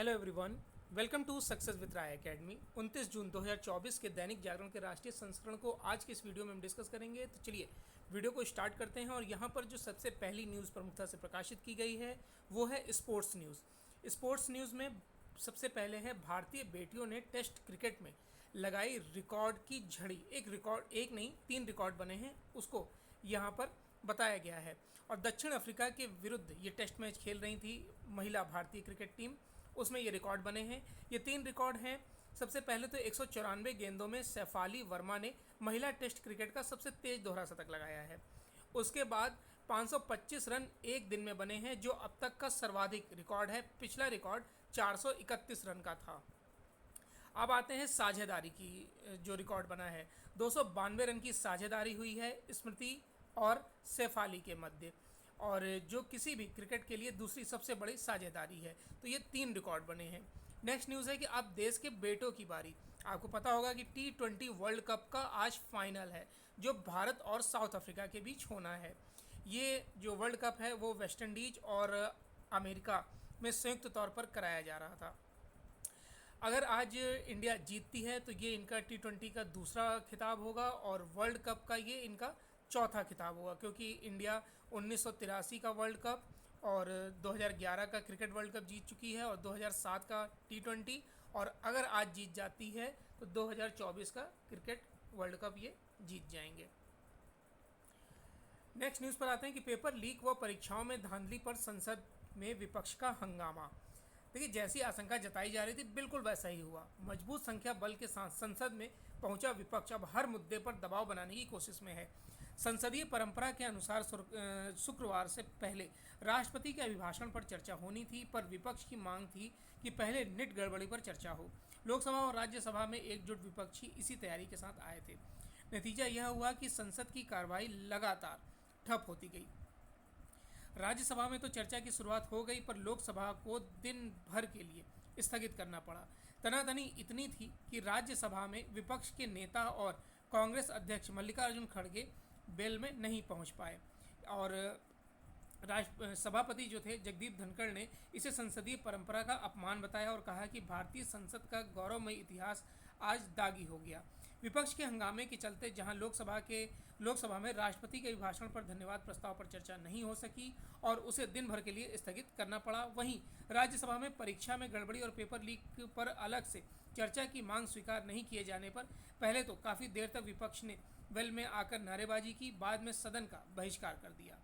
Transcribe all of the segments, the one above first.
Hello everyone, welcome to success with Rai academy. 29 जून 2024 के दैनिक जागरण के राष्ट्रीय संस्करण को आज के इस वीडियो में हम डिस्कस करेंगे। तो चलिए वीडियो को स्टार्ट करते हैं। और यहाँ पर जो सबसे पहली न्यूज़ प्रमुखता से प्रकाशित की गई है वो है स्पोर्ट्स न्यूज़। स्पोर्ट्स न्यूज़ में सबसे पहले है भारतीय बेटियों ने टेस्ट क्रिकेट में लगाई रिकॉर्ड की झड़ी। एक नहीं 3 रिकॉर्ड बने हैं, उसको यहाँ पर बताया गया है। और दक्षिण अफ्रीका के विरुद्ध ये टेस्ट मैच खेल रही थी महिला भारतीय क्रिकेट टीम, उसमें ये रिकॉर्ड बने हैं। ये 3 रिकॉर्ड हैं। सबसे पहले तो 194 गेंदों में सैफाली वर्मा ने महिला टेस्ट क्रिकेट का सबसे तेज दोहरा शतक लगाया है। उसके बाद 525 रन एक दिन में बने हैं, जो अब तक का सर्वाधिक रिकॉर्ड है। पिछला रिकॉर्ड 431 रन का था। अब आते हैं साझेदारी की, जो रिकॉर्ड बना है 292 रन की साझेदारी हुई है स्मृति और सैफ के मध्य, और जो किसी भी क्रिकेट के लिए दूसरी सबसे बड़ी साझेदारी है। तो ये 3 रिकॉर्ड बने हैं। नेक्स्ट न्यूज़ है कि अब देश के बेटों की बारी। आपको पता होगा कि T20 वर्ल्ड कप का आज फाइनल है, जो भारत और साउथ अफ्रीका के बीच होना है। ये जो वर्ल्ड कप है वो वेस्ट इंडीज और अमेरिका में संयुक्त तौर पर कराया जा रहा था। अगर आज इंडिया जीतती है तो ये इनका T20 का दूसरा खिताब होगा, और वर्ल्ड कप का ये इनका चौथा खिताब होगा, क्योंकि इंडिया 1983 का वर्ल्ड कप और 2011 का क्रिकेट वर्ल्ड कप जीत चुकी है, और 2007 का T20, और अगर आज जीत जाती है तो 2024 का क्रिकेट वर्ल्ड कप ये जीत जाएंगे। नेक्स्ट न्यूज़ पर आते हैं कि पेपर लीक व परीक्षाओं में धांधली पर संसद में विपक्ष का हंगामा। देखिए, जैसी आशंका जताई जा रही थी बिल्कुल वैसा ही हुआ। मजबूत संख्या बल के साथ संसद में पहुंचा विपक्ष अब हर मुद्दे पर दबाव बनाने की कोशिश में है। संसदीय परंपरा के अनुसार शुक्रवार से पहले राष्ट्रपति के अभिभाषण पर चर्चा होनी थी, पर विपक्ष की मांग थी कि पहले निट गड़बड़ी पर चर्चा हो। लोकसभा और राज्यसभा में एकजुट विपक्षी इसी तैयारी के साथ आए थे। नतीजा यह हुआ कि संसद की कार्रवाई लगातार ठप होती गई। राज्यसभा में तो चर्चा की शुरुआत हो गई, पर लोकसभा को दिन भर के लिए स्थगित करना पड़ा। तनातनी इतनी थी कि राज्यसभा में विपक्ष के नेता और कांग्रेस अध्यक्ष मल्लिकार्जुन खड़गे बेल में नहीं पहुंच पाए, और सभापति जो थे जगदीप धनखड़ ने इसे संसदीय परंपरा का अपमान बताया और कहा कि भारतीय संसद का गौरवमयी इतिहास आज दागी हो गया। विपक्ष के हंगामे के चलते जहां लोकसभा में राष्ट्रपति के अभिभाषण पर धन्यवाद प्रस्ताव पर चर्चा नहीं हो सकी और उसे दिन भर के लिए स्थगित करना पड़ा, वहीं राज्यसभा में परीक्षा में गड़बड़ी और पेपर लीक पर अलग से चर्चा की मांग स्वीकार नहीं किए जाने पर पहले तो काफ़ी देर तक विपक्ष ने वेल में आकर नारेबाजी की, बाद में सदन का बहिष्कार कर दिया।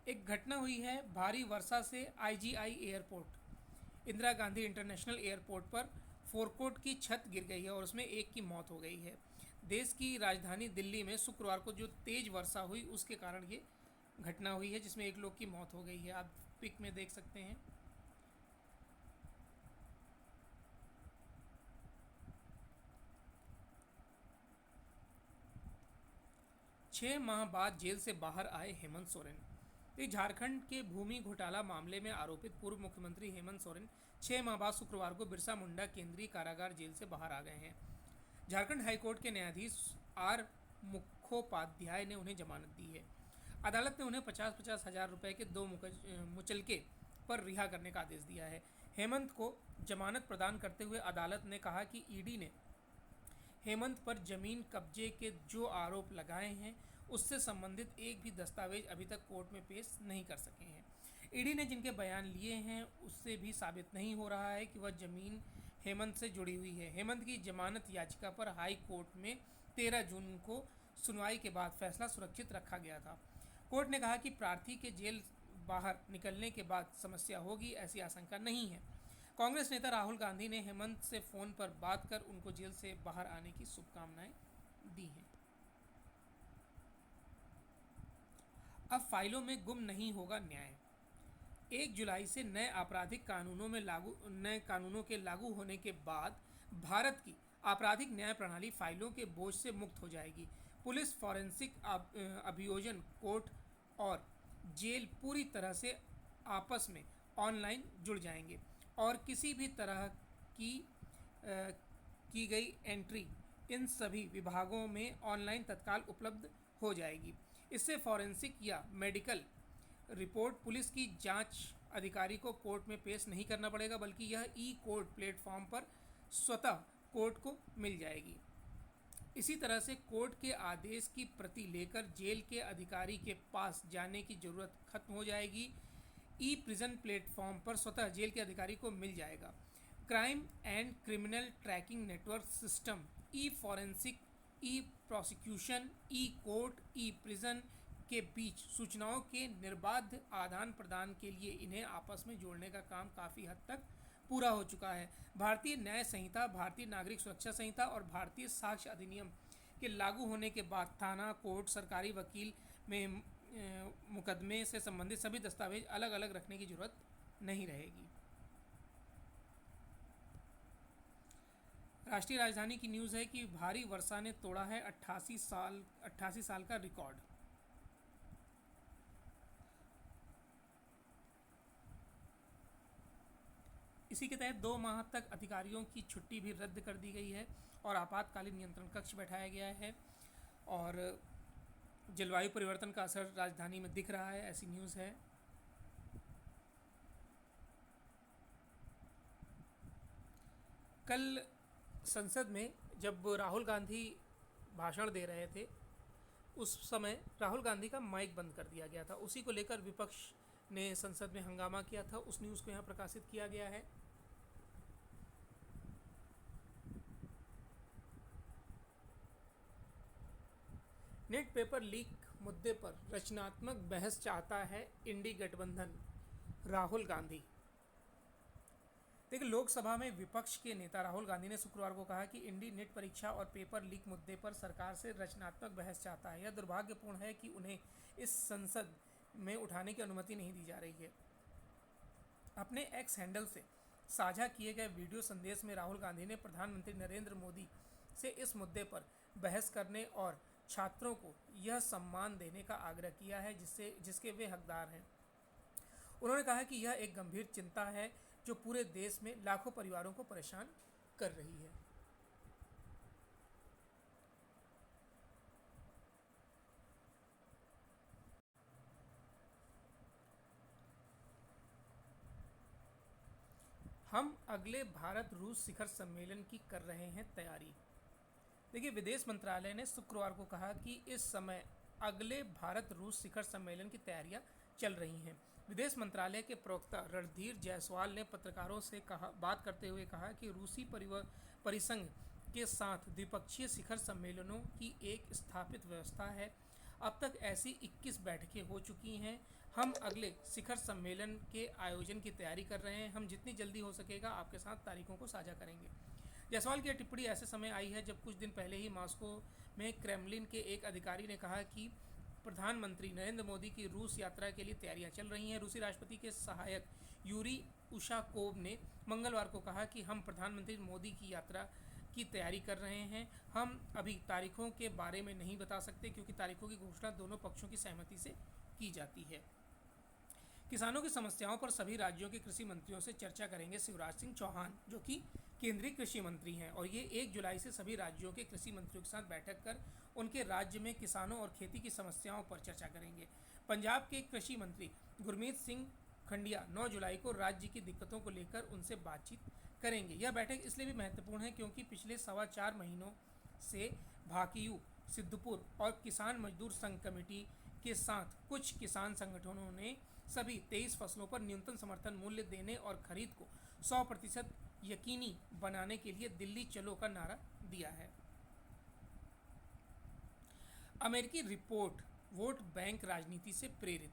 एक घटना हुई है भारी वर्षा से IGI airport, Indira Gandhi international airport पर फोरकोट की छत गिर गई है और उसमें एक की मौत हो गई है। देश की राजधानी दिल्ली में शुक्रवार को जो तेज वर्षा हुई उसके कारण ये घटना हुई है, जिसमें एक लोग की मौत हो गई है। आप पिक में देख सकते हैं। छः माह बाद जेल से बाहर आए हेमंत सोरेन। झारखंड के भूमि घोटाला मामले में आरोपित पूर्व मुख्यमंत्री हेमंत सोरेन 6 माह बाद शुक्रवार को बिरसा मुंडा केंद्रीय कारागार जेल से बाहर आ गए हैं। झारखंड हाईकोर्ट के न्यायाधीश R मुखोपाध्याय ने उन्हें जमानत दी है। अदालत ने उन्हें 50-50 हज़ार रुपये के 2 मुचलके पर रिहा करने का आदेश दिया है। हेमंत को जमानत प्रदान करते हुए अदालत ने कहा कि ईडी ने हेमंत पर जमीन कब्जे के जो आरोप लगाए हैं उससे संबंधित एक भी दस्तावेज अभी तक कोर्ट में पेश नहीं कर सके हैं। ईडी ने जिनके बयान लिए हैं उससे भी साबित नहीं हो रहा है कि वह जमीन हेमंत से जुड़ी हुई है। हेमंत की जमानत याचिका पर हाई कोर्ट में 13 जून को सुनवाई के बाद फैसला सुरक्षित रखा गया था। कोर्ट ने कहा कि प्रार्थी के जेल बाहर निकलने के बाद समस्या होगी, ऐसी आशंका नहीं है। कांग्रेस नेता राहुल गांधी ने हेमंत से फ़ोन पर बात कर उनको जेल से बाहर आने की शुभकामनाएं दी हैं। अब फाइलों में गुम नहीं होगा न्याय। 1 जुलाई से नए कानूनों के लागू होने के बाद भारत की आपराधिक न्याय प्रणाली फाइलों के बोझ से मुक्त हो जाएगी। पुलिस, फॉरेंसिक अभियोजन, कोर्ट और जेल पूरी तरह से आपस में ऑनलाइन जुड़ जाएंगे, और किसी भी तरह की गई एंट्री इन सभी विभागों में ऑनलाइन तत्काल उपलब्ध हो जाएगी। इससे फॉरेंसिक या मेडिकल रिपोर्ट पुलिस की जांच अधिकारी को कोर्ट में पेश नहीं करना पड़ेगा, बल्कि यह ई कोर्ट प्लेटफॉर्म पर स्वतः कोर्ट को मिल जाएगी। इसी तरह से कोर्ट के आदेश की प्रति लेकर जेल के अधिकारी के पास जाने की ज़रूरत खत्म हो जाएगी। ई प्रिजन प्लेटफॉर्म पर स्वतः जेल के अधिकारी को मिल जाएगा। Crime and criminal tracking network system, E forensic, E prosecution, E court, e prison के बीच सूचनाओं के निर्बाध आदान प्रदान के लिए इन्हें आपस में जोड़ने का काम काफ़ी हद तक पूरा हो चुका है। भारतीय न्याय संहिता, भारतीय नागरिक सुरक्षा संहिता और भारतीय साक्ष्य अधिनियम के लागू होने के बाद थाना, कोर्ट, सरकारी वकील में मुकदमे से संबंधित सभी दस्तावेज अलग अलग रखने की जरूरत नहीं रहेगी। राष्ट्रीय राजधानी की न्यूज़ है कि भारी वर्षा ने तोड़ा है 88 साल का रिकॉर्ड। इसी के तहत 2 माह तक अधिकारियों की छुट्टी भी रद्द कर दी गई है और आपातकालीन नियंत्रण कक्ष बैठाया गया है। और जलवायु परिवर्तन का असर राजधानी में दिख रहा है, ऐसी न्यूज़ है। कल संसद में जब राहुल गांधी भाषण दे रहे थे, उस समय राहुल गांधी का माइक बंद कर दिया गया था। उसी को लेकर विपक्ष ने संसद में हंगामा किया था। उस न्यूज़ को यहाँ प्रकाशित किया गया है। नेट पेपर लीक मुद्दे पर रचनात्मक बहस चाहता है इंडी गठबंधन, राहुल गांधी। देखिए, लोकसभा में विपक्ष के नेता राहुल गांधी ने शुक्रवार को कहा कि इंडी नेट परीक्षा और पेपर लीक मुद्दे पर सरकार से रचनात्मक बहस चाहता है। यह दुर्भाग्यपूर्ण है कि उन्हें इस संसद में उठाने की अनुमति नहीं दी जा रही है। अपने एक्स हैंडल से साझा किए गए वीडियो संदेश में राहुल गांधी ने प्रधानमंत्री नरेंद्र मोदी से इस मुद्दे पर बहस करने और छात्रों को यह सम्मान देने का आग्रह किया है जिसके वे हकदार हैं। उन्होंने कहा कि यह एक गंभीर चिंता है जो पूरे देश में लाखों परिवारों को परेशान कर रही है। हम अगले भारत रूस शिखर सम्मेलन की कर रहे हैं तैयारी। देखिए, विदेश मंत्रालय ने शुक्रवार को कहा कि इस समय अगले भारत रूस शिखर सम्मेलन की तैयारियां चल रही हैं। विदेश मंत्रालय के प्रवक्ता रणधीर जायसवाल ने पत्रकारों से बात करते हुए कहा कि रूसी परिसंघ के साथ द्विपक्षीय शिखर सम्मेलनों की एक स्थापित व्यवस्था है। अब तक ऐसी 21 बैठकें हो चुकी हैं। हम अगले शिखर सम्मेलन के आयोजन की तैयारी कर रहे हैं। हम जितनी जल्दी हो सकेगा आपके साथ तारीखों को साझा करेंगे। जायसवाल की टिप्पणी ऐसे समय आई है जब कुछ दिन पहले ही मॉस्को में क्रेमलिन के एक अधिकारी ने कहा कि प्रधानमंत्री नरेंद्र मोदी की रूस यात्रा के लिए तैयारियां चल रही हैं। रूसी राष्ट्रपति के सहायक यूरी उशाकोव ने मंगलवार को कहा कि हम प्रधानमंत्री मोदी की यात्रा की तैयारी कर रहे हैं। हम अभी तारीखों के बारे में नहीं बता सकते क्योंकि तारीखों की घोषणा दोनों पक्षों की सहमति से की जाती है। किसानों की समस्याओं पर सभी राज्यों के कृषि मंत्रियों से चर्चा करेंगे शिवराज सिंह चौहान, जो कि केंद्रीय कृषि मंत्री हैं, और ये 1 जुलाई से सभी राज्यों के कृषि मंत्रियों के साथ बैठक कर उनके राज्य में किसानों और खेती की समस्याओं पर चर्चा करेंगे। पंजाब के कृषि मंत्री गुरमीत सिंह खंडिया 9 जुलाई को राज्य की दिक्कतों को लेकर उनसे बातचीत करेंगे। यह बैठक इसलिए भी महत्वपूर्ण है क्योंकि पिछले 4.25 महीनों से भाकियू, सिद्धपुर और किसान मजदूर संघ कमेटी के साथ कुछ किसान संगठनों ने सभी 23 फसलों पर न्यूनतम समर्थन मूल्य देने और खरीद को 100% यकीनी बनाने के लिए दिल्ली चलो का नारा दिया है। अमेरिकी रिपोर्ट, वोट बैंक राजनीति से प्रेरित।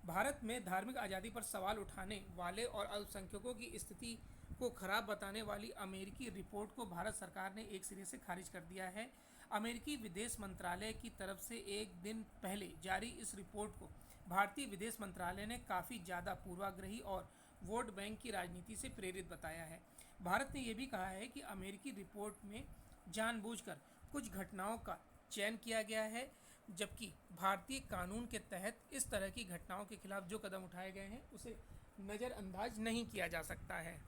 भारत में धार्मिक आज़ादी पर सवाल उठाने वाले और अल्पसंख्यकों की स्थिति को खराब बताने वाली अमेरिकी रिपोर्ट को भारत सरकार ने एक सिरे से खारिज कर दिया है। अमेरिकी विदेश मंत्रालय की तरफ से एक दिन पहले जारी इस रिपोर्ट को भारतीय विदेश मंत्रालय ने काफ़ी ज़्यादा पूर्वाग्रही और वोट बैंक की राजनीति से प्रेरित बताया है। भारत ने यह भी कहा है कि अमेरिकी रिपोर्ट में जानबूझकर कुछ घटनाओं का चयन किया गया है, जबकि भारतीय कानून के तहत इस तरह की घटनाओं के खिलाफ जो कदम उठाए गए हैं उसे नज़रअंदाज नहीं किया जा सकता है।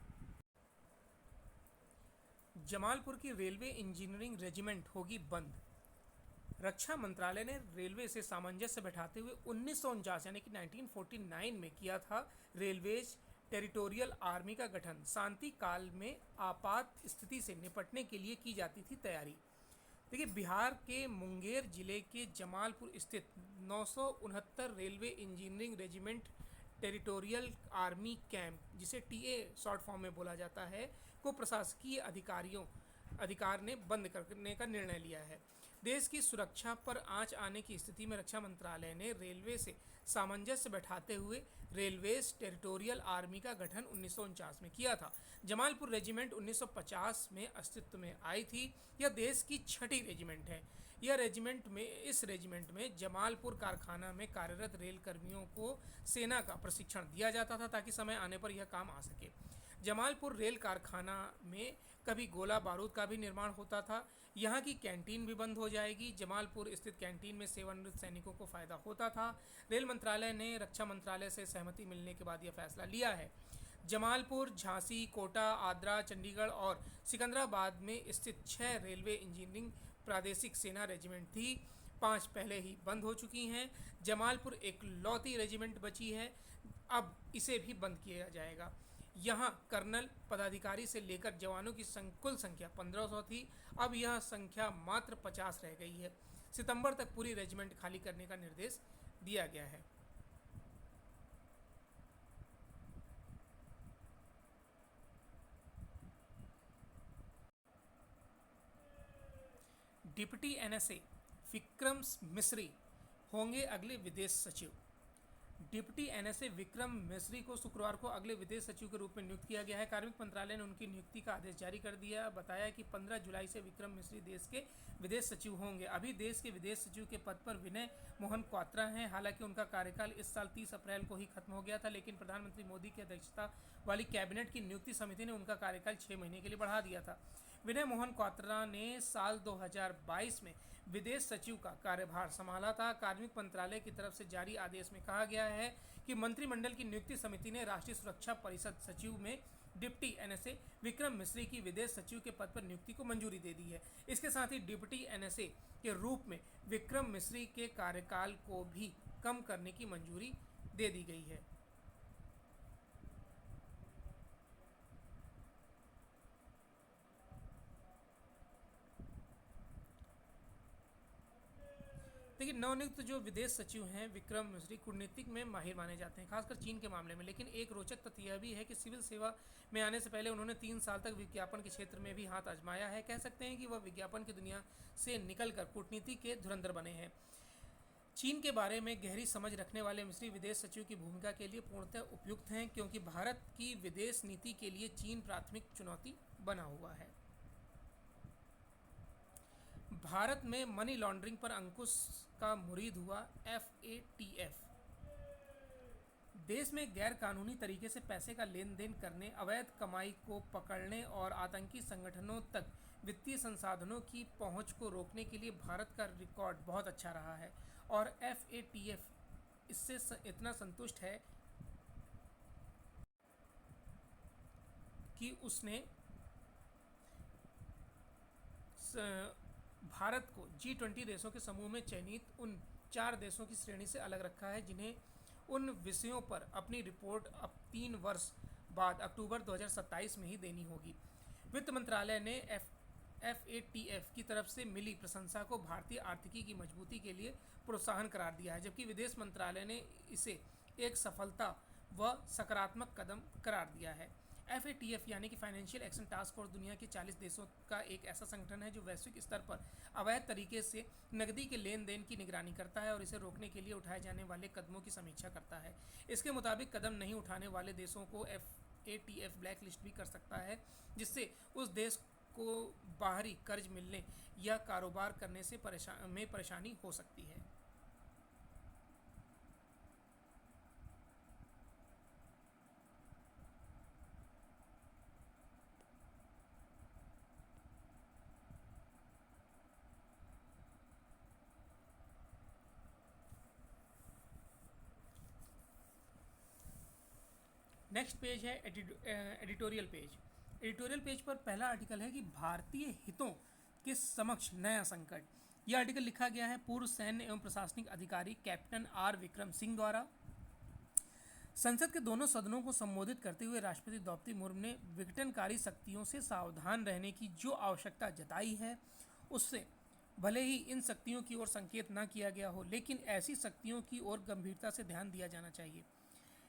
जमालपुर की रेलवे इंजीनियरिंग रेजिमेंट होगी बंद। रक्षा मंत्रालय ने रेलवे से सामंजस्य बैठाते हुए 1949 यानी कि 1949 में किया था रेलवेज टेरिटोरियल आर्मी का गठन। शांति काल में आपात स्थिति से निपटने के लिए की जाती थी तैयारी। देखिए, बिहार के मुंगेर जिले के जमालपुर स्थित 969 railway engineering regiment territorial army camp, जिसे टीए शॉर्ट फॉर्म में बोला जाता है, को प्रशासकीय अधिकार ने बंद करने का निर्णय लिया है। देश की सुरक्षा पर आंच आने की स्थिति में रक्षा मंत्रालय ने रेलवे से सामंजस्य बैठाते हुए रेलवेज टेरिटोरियल आर्मी का गठन 1949 में किया था। जमालपुर रेजिमेंट 1950 में अस्तित्व में आई थी। यह देश की 6ठी रेजिमेंट है। इस रेजिमेंट में जमालपुर कारखाना में कार्यरत रेल कर्मियों को सेना का प्रशिक्षण दिया जाता था ताकि समय आने पर यह काम आ सके। जमालपुर रेल कारखाना में कभी गोला बारूद का भी निर्माण होता था। यहाँ की कैंटीन भी बंद हो जाएगी। जमालपुर स्थित कैंटीन में सेवानिवृत्त सैनिकों को फायदा होता था। रेल मंत्रालय ने रक्षा मंत्रालय से सहमति मिलने के बाद यह फैसला लिया है। जमालपुर, झांसी, कोटा, आद्रा, चंडीगढ़ और सिकंदराबाद में स्थित 6 रेलवे इंजीनियरिंग प्रादेशिक सेना रेजिमेंट थी। 5 पहले ही बंद हो चुकी हैं। जमालपुर एक लौती रेजिमेंट बची है, अब इसे भी बंद किया जाएगा। यहाँ कर्नल पदाधिकारी से लेकर जवानों की कुल संख्या 1500 थी। अब यह संख्या मात्र 50 रह गई है। सितंबर तक पूरी रेजिमेंट खाली करने का निर्देश दिया गया है। डिप्टी एनएसए विक्रम मिश्री होंगे अगले विदेश सचिव। डिप्टी एनएसए विक्रम मिश्री को शुक्रवार को अगले विदेश सचिव के रूप में नियुक्त किया गया है। कार्मिक मंत्रालय ने उनकी नियुक्ति का आदेश जारी कर दिया। बताया कि 15 जुलाई से विक्रम मिश्री देश के विदेश सचिव होंगे। अभी देश के विदेश सचिव के पद पर विनय मोहन क्वात्रा हैं। हालांकि उनका कार्यकाल इस साल 30 अप्रैल को ही खत्म हो गया था, लेकिन प्रधानमंत्री मोदी की अध्यक्षता वाली कैबिनेट की नियुक्ति समिति ने उनका कार्यकाल 6 महीने के लिए बढ़ा दिया था। विनय मोहन क्वात्रा ने साल 2022 में विदेश सचिव का कार्यभार संभाला था। कार्मिक मंत्रालय की तरफ से जारी आदेश में कहा गया है कि मंत्रिमंडल की नियुक्ति समिति ने राष्ट्रीय सुरक्षा परिषद सचिव में डिप्टी एनएसए विक्रम मिश्री की विदेश सचिव के पद पर नियुक्ति को मंजूरी दे दी है। इसके साथ ही डिप्टी एनएसए के रूप में विक्रम मिश्री के कार्यकाल को भी कम करने की मंजूरी दे दी गई है। देखिए, नवनियुक्त जो विदेश सचिव हैं विक्रम मिश्री कूटनीतिक में माहिर माने जाते हैं, खासकर चीन के मामले में। लेकिन एक रोचक तथ्य यह भी है कि सिविल सेवा में आने से पहले उन्होंने 3 साल तक विज्ञापन के क्षेत्र में भी हाथ आजमाया है। कह सकते हैं कि वह विज्ञापन की दुनिया से निकलकर कूटनीति के धुरंधर बने हैं। चीन के बारे में गहरी समझ रखने वाले मिश्री विदेश सचिव की भूमिका के लिए पूर्णतः उपयुक्त हैं, क्योंकि भारत की विदेश नीति के लिए चीन प्राथमिक चुनौती बना हुआ है। भारत में मनी लॉन्ड्रिंग पर अंकुश का मुरीद हुआ FATF। देश में गैर कानूनी तरीके से पैसे का लेन देन करने, अवैध कमाई को पकड़ने और आतंकी संगठनों तक वित्तीय संसाधनों की पहुंच को रोकने के लिए भारत का रिकॉर्ड बहुत अच्छा रहा है और FATF इससे इतना संतुष्ट है कि उसने भारत को G20 देशों के समूह में चयनित उन 4 देशों की श्रेणी से अलग रखा है जिन्हें उन विषयों पर अपनी रिपोर्ट अब 3 वर्ष बाद अक्टूबर 2027 में ही देनी होगी। वित्त मंत्रालय ने FATF की तरफ से मिली प्रशंसा को भारतीय आर्थिकी की मजबूती के लिए प्रोत्साहन करार दिया है, जबकि विदेश मंत्रालय ने इसे एक सफलता व सकारात्मक कदम करार दिया है। FATF यानी कि फाइनेंशियल एक्शन टास्क फोर्स दुनिया के 40 देशों का एक ऐसा संगठन है जो वैश्विक स्तर पर अवैध तरीके से नकदी के लेन देन की निगरानी करता है और इसे रोकने के लिए उठाए जाने वाले कदमों की समीक्षा करता है। इसके मुताबिक कदम नहीं उठाने वाले देशों को FATF ब्लैक लिस्ट भी कर सकता है, जिससे उस देश को बाहरी कर्ज मिलने या कारोबार करने से परेशानी हो सकती है। नेक्स्ट पेज है एडिटोरियल पेज। एडिटोरियल पेज पर पहला आर्टिकल है कि भारतीय हितों के समक्ष नया संकट। यह आर्टिकल लिखा गया है पूर्व सैन्य एवं प्रशासनिक अधिकारी कैप्टन आर विक्रम सिंह द्वारा। संसद के दोनों सदनों को संबोधित करते हुए राष्ट्रपति द्रौपदी मुर्मू ने विघटनकारी शक्तियों से सावधान रहने की जो आवश्यकता जताई है, उससे भले ही इन शक्तियों की ओर संकेत न किया गया हो, लेकिन ऐसी शक्तियों की ओर गंभीरता से ध्यान दिया जाना चाहिए।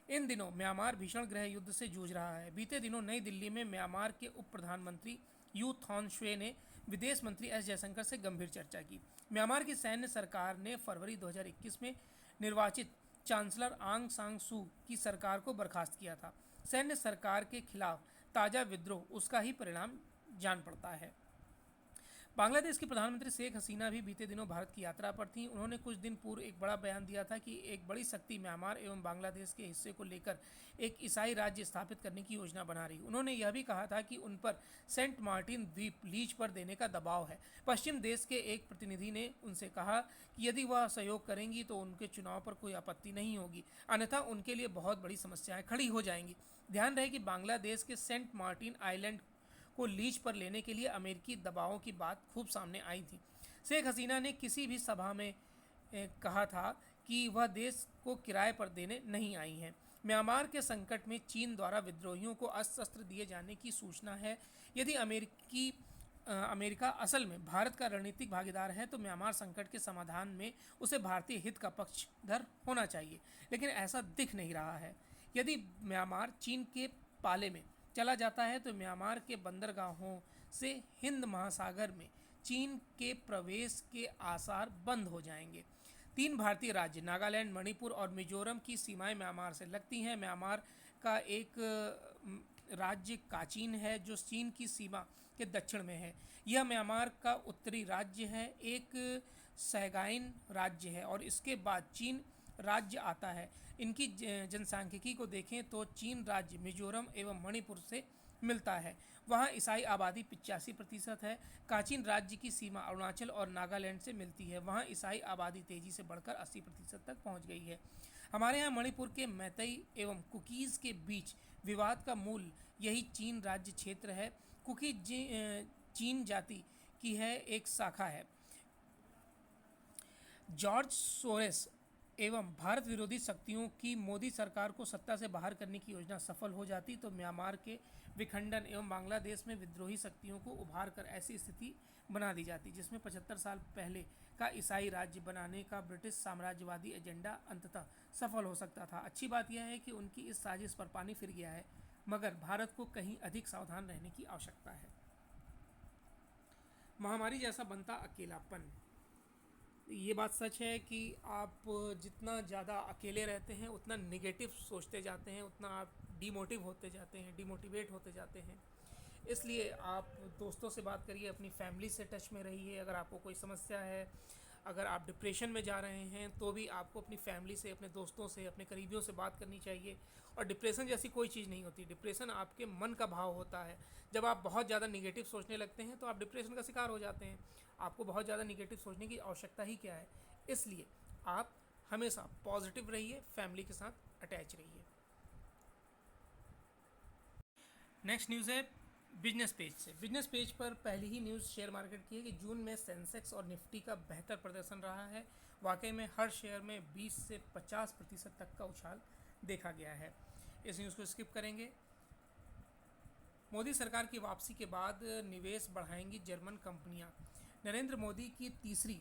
इन दिनों म्यांमार भीषण गृह युद्ध से जूझ रहा है। बीते दिनों नई दिल्ली में म्यांमार के उप प्रधानमंत्री यू थॉन श्वे ने विदेश मंत्री एस जयशंकर से गंभीर चर्चा की। म्यांमार की सैन्य सरकार ने फरवरी 2021 में निर्वाचित चांसलर आंग सांग सू की सरकार को बर्खास्त किया था। सैन्य सरकार के खिलाफ ताज़ा विद्रोह उसका ही परिणाम जान पड़ता है। बांग्लादेश की प्रधानमंत्री शेख हसीना भी बीते दिनों भारत की यात्रा पर थीं। उन्होंने कुछ दिन पूर्व एक बड़ा बयान दिया था कि एक बड़ी शक्ति म्यांमार एवं बांग्लादेश के हिस्से को लेकर एक ईसाई राज्य स्थापित करने की योजना बना रही। उन्होंने यह भी कहा था कि उन पर सेंट मार्टिन द्वीप लीज पर देने का दबाव है। पश्चिम देश के एक प्रतिनिधि ने उनसे कहा कि यदि वह सहयोग करेंगी तो उनके चुनाव पर कोई आपत्ति नहीं होगी, अन्यथा उनके लिए बहुत बड़ी समस्याएं खड़ी हो जाएंगी। ध्यान रहे कि बांग्लादेश के सेंट मार्टिन आइलैंड को लीज पर लेने के लिए अमेरिकी दबावों की बात खूब सामने आई थी। शेख हसीना ने किसी भी सभा में कहा था कि वह देश को किराए पर देने नहीं आई हैं। म्यांमार के संकट में चीन द्वारा विद्रोहियों को अस्त्र शस्त्र दिए जाने की सूचना है। यदि अमेरिका असल में भारत का रणनीतिक भागीदार है तो म्यांमार संकट के समाधान में उसे भारतीय हित का पक्षधर होना चाहिए, लेकिन ऐसा दिख नहीं रहा है। यदि म्यांमार चीन के पाले में चला जाता है तो म्यांमार के बंदरगाहों से हिंद महासागर में चीन के प्रवेश के आसार बंद हो जाएंगे। 3 भारतीय राज्य नागालैंड, मणिपुर और मिजोरम की सीमाएं म्यांमार से लगती हैं। म्यांमार का एक राज्य काचीन है जो चीन की सीमा के दक्षिण में है। यह म्यांमार का उत्तरी राज्य है। एक सैगाइन राज्य है और इसके बाद चीन राज्य आता है। इनकी जनसांख्यिकी को देखें तो चीन राज्य मिजोरम एवं मणिपुर से मिलता है। वहाँ ईसाई आबादी 85% है। काचीन राज्य की सीमा अरुणाचल और नागालैंड से मिलती है। वहाँ ईसाई आबादी तेजी से बढ़कर 80% तक पहुँच गई है। हमारे यहाँ मणिपुर के मैतई एवं कुकीज़ के बीच विवाद का मूल यही चीन राज्य क्षेत्र है। कुकी चीन जाति की है एक शाखा है। जॉर्ज सोरेस एवं भारत विरोधी शक्तियों की मोदी सरकार को सत्ता से बाहर करने की योजना सफल हो जाती तो म्यांमार के विखंडन एवं बांग्लादेश में विद्रोही शक्तियों को उभार कर ऐसी स्थिति बना दी जाती जिसमें 75 साल पहले का ईसाई राज्य बनाने का ब्रिटिश साम्राज्यवादी एजेंडा अंततः सफल हो सकता था। अच्छी बात यह है कि उनकी इस साजिश पर पानी फिर गया है, मगर भारत को कहीं अधिक सावधान रहने की आवश्यकता है। महामारी जैसा बनता अकेलापन। ये बात सच है कि आप जितना ज़्यादा अकेले रहते हैं उतना नेगेटिव सोचते जाते हैं, उतना आप डिमोटिवेट होते जाते हैं। इसलिए आप दोस्तों से बात करिए, अपनी फैमिली से टच में रहिए। अगर आपको कोई समस्या है, अगर आप डिप्रेशन में जा रहे हैं तो भी आपको अपनी फैमिली से, अपने दोस्तों से, अपने करीबियों से बात करनी चाहिए। और डिप्रेशन जैसी कोई चीज़ नहीं होती। डिप्रेशन आपके मन का भाव होता है। जब आप बहुत ज़्यादा निगेटिव सोचने लगते हैं तो आप डिप्रेशन का शिकार हो जाते हैं। आपको बहुत ज़्यादा निगेटिव सोचने की आवश्यकता ही क्या है। इसलिए आप हमेशा पॉजिटिव रहिए, फैमिली के साथ अटैच रहिए। नेक्स्ट न्यूज़ है बिजनेस पेज से। बिजनेस पेज पर पहली ही न्यूज़ शेयर मार्केट की है कि जून में सेंसेक्स और निफ्टी का बेहतर प्रदर्शन रहा है। वाकई में हर शेयर में 20 से 50% तक का उछाल देखा गया है। इस न्यूज़ को स्किप करेंगे। मोदी सरकार की वापसी के बाद निवेश बढ़ाएंगी जर्मन कंपनियां। नरेंद्र मोदी की तीसरी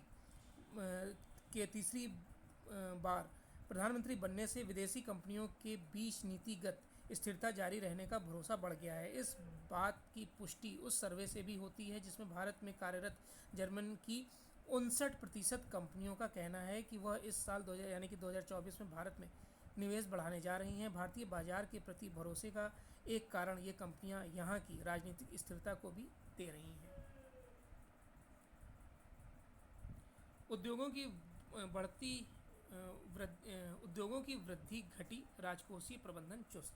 बार प्रधानमंत्री बनने से विदेशी कंपनियों के बीच नीतिगत स्थिरता जारी रहने का भरोसा बढ़ गया है। इस बात की पुष्टि उस सर्वे से भी होती है जिसमें भारत में कार्यरत जर्मन की 59% कंपनियों का कहना है कि वह इस साल 2024 में भारत में निवेश बढ़ाने जा रही हैं। भारतीय बाजार के प्रति भरोसे का एक कारण ये कंपनियां यहाँ की राजनीतिक स्थिरता को भी दे रही हैं। उद्योगों की वृद्धि घटी, राजकोषीय प्रबंधन चुस्त।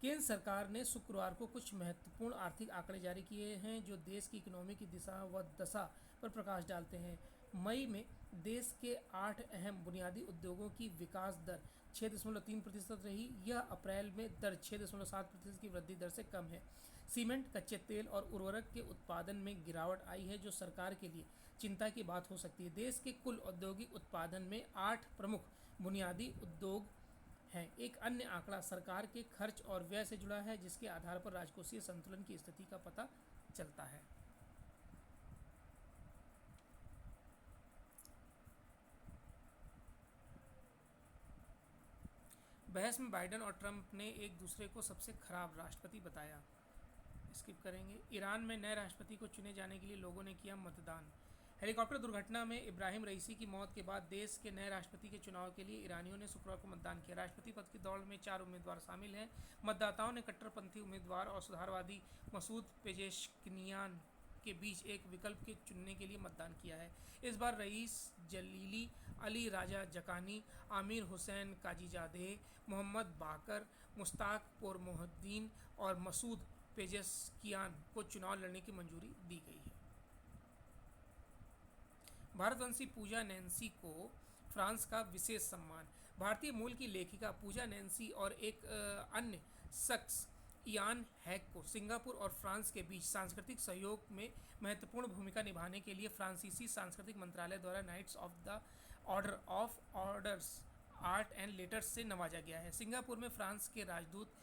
केंद्र सरकार ने शुक्रवार को कुछ महत्वपूर्ण आर्थिक आंकड़े जारी किए हैं जो देश की इकोनॉमी की दिशा व दशा पर प्रकाश डालते हैं। मई में देश के 8 अहम बुनियादी उद्योगों की विकास दर 6.3% रही। यह अप्रैल में दर 6.7% की वृद्धि दर से कम है। सीमेंट, कच्चे तेल और उर्वरक के उत्पादन में गिरावट आई है, जो सरकार के लिए चिंता की बात हो सकती है। देश के कुल औद्योगिक उत्पादन में 8 प्रमुख बुनियादी उद्योग हैं। एक अन्य आंकड़ा सरकार के खर्च और व्यय से जुड़ा है, जिसके आधार पर राजकोषीय संतुलन की स्थिति का पता चलता है। बहस में बाइडेन और ट्रंप ने एक दूसरे को सबसे खराब राष्ट्रपति बताया। स्किप करेंगे। ईरान में नए राष्ट्रपति को चुने जाने के लिए लोगों ने किया मतदान। हेलीकॉप्टर दुर्घटना में इब्राहिम रईसी की मौत के बाद देश के नए राष्ट्रपति के चुनाव के लिए ईरानियों ने शुक्रवार को मतदान किया। राष्ट्रपति पद की दौड़ में 4 उम्मीदवार शामिल हैं। मतदाताओं ने कट्टरपंथी उम्मीदवार और सुधारवादी मसूद पेजेश्कियान के बीच एक विकल्प के चुनने के लिए मतदान किया है। इस बार रईस जलीली, अली राजा जकानी, आमिर हुसैन काजीजादेह, मोहम्मद बाकर, मुश्ताक पोरमोहद्दीन और मसूद पेजेश्कियान को चुनाव लड़ने की मंजूरी दी गई है। भारतवंशी पूजा नैन्सी को फ्रांस का विशेष सम्मान। भारतीय मूल की लेखिका पूजा नैन्सी और एक अन्य शख्स इयान हैक को सिंगापुर और फ्रांस के बीच सांस्कृतिक सहयोग में महत्वपूर्ण भूमिका निभाने के लिए फ्रांसीसी सांस्कृतिक मंत्रालय द्वारा knights of the order of orders art and letters से नवाजा गया है। सिंगापुर में फ्रांस के राजदूत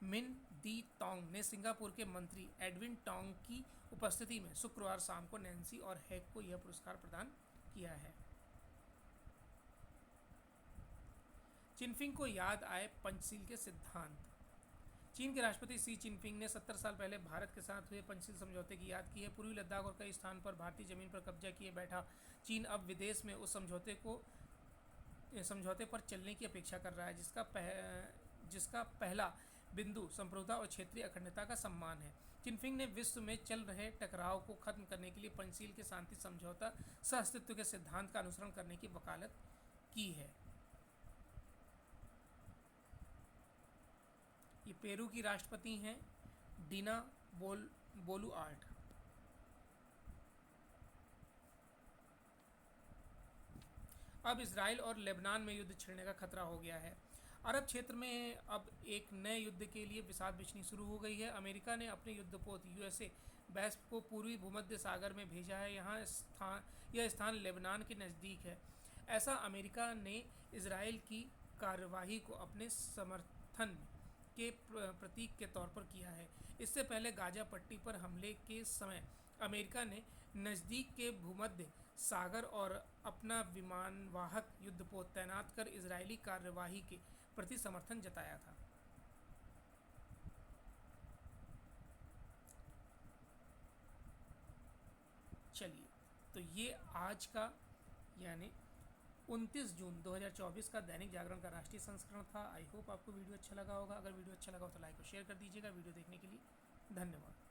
मिन दी तोंग ने सिंगापुर के मंत्री एडविन टोंग की उपस्थिति में शुक्रवार शाम को नैन्सी और हैक को यह पुरस्कार प्रदान किया है। चिनफिंग को याद आए पंचशील के सिद्धांत। चीन के राष्ट्रपति शी चिनफिंग ने 70 साल पहले भारत के साथ हुए पंचशील समझौते की याद की है। पूर्वी लद्दाख और कई स्थान पर भारतीय जमीन पर कब्जा किए बैठा चीन अब विदेश में उस समझौते पर चलने की अपेक्षा कर रहा है, जिसका पहला बिंदु संप्रभुता और क्षेत्रीय अखंडता का सम्मान है। चिनफिंग ने विश्व में चल रहे टकराव को खत्म करने के लिए पंचशील के शांति समझौता सहअस्तित्व के सिद्धांत का अनुसरण करने की वकालत की है। ये पेरू की राष्ट्रपति हैं डीना बोलुआर्ट। अब इजराइल और लेबनान में युद्ध छिड़ने का खतरा हो गया है। अरब क्षेत्र में अब एक नए युद्ध के लिए बिसात बिछनी शुरू हो गई है। अमेरिका ने अपने युद्धपोत यूएसए बेस्प को पूर्वी भूमध्य सागर में भेजा है। यह स्थान लेबनान के नज़दीक है। ऐसा अमेरिका ने इजराइल की कार्यवाही को अपने समर्थन के प्रतीक के तौर पर किया है। इससे पहले गाजा पट्टी पर हमले के समय अमेरिका ने नज़दीक के भूमध्य सागर और अपना विमानवाहक युद्धपोत तैनात कर इजरायली कार्यवाही के प्रति समर्थन जताया था। चलिए, तो ये आज का यानी 29 जून 2024 का दैनिक जागरण का राष्ट्रीय संस्करण था। आई होप आपको वीडियो अच्छा लगा होगा। अगर वीडियो अच्छा लगा हो तो लाइक और शेयर कर दीजिएगा। वीडियो देखने के लिए धन्यवाद।